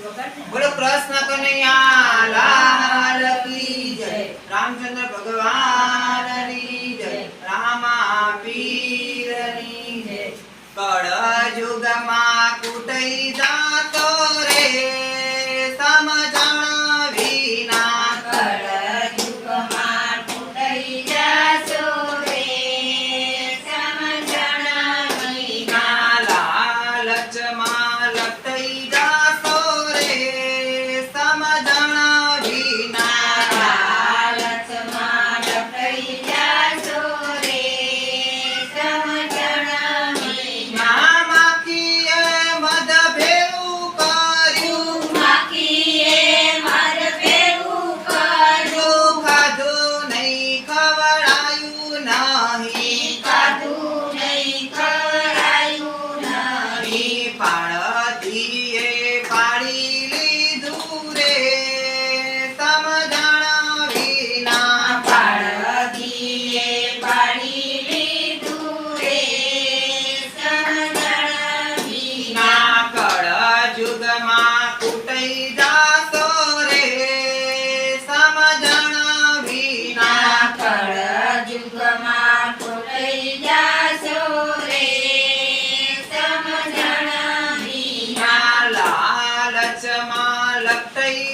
बोलो कृष्ण कन्हैया लाल की जय। रामचंद्र भगवान की जय। रामा पीर की जय। कळयुग માં કુટઈ જાતો રે સમજણ વિના। કળયુગ માં કુટઈ જાતો રે સમજણ વિના। લાલચમાં લટઈ જાતો રે સમજણ વિના। લાલચમાં લટઈ જાતો રે સમજણ વિના। માખીએ મધ ભેળું કર્યું, માખીએ મધ ભેળું કર્યું, ખાધું નહીં ખવડાયું નહીં, ખાધું નહીં ખવડાયું નહીં। પાળતીએ પાડી લીધું રે સમજણ વિના। પાળતીએ પાડી લીધું રે સમજણ વિના। કળયુગમાં કુટઈ જાતો રે સમજણ વિના। કળયુગમાં કુટઈ જાશો રે સમજણ વિના। લાલચમાં લટઈ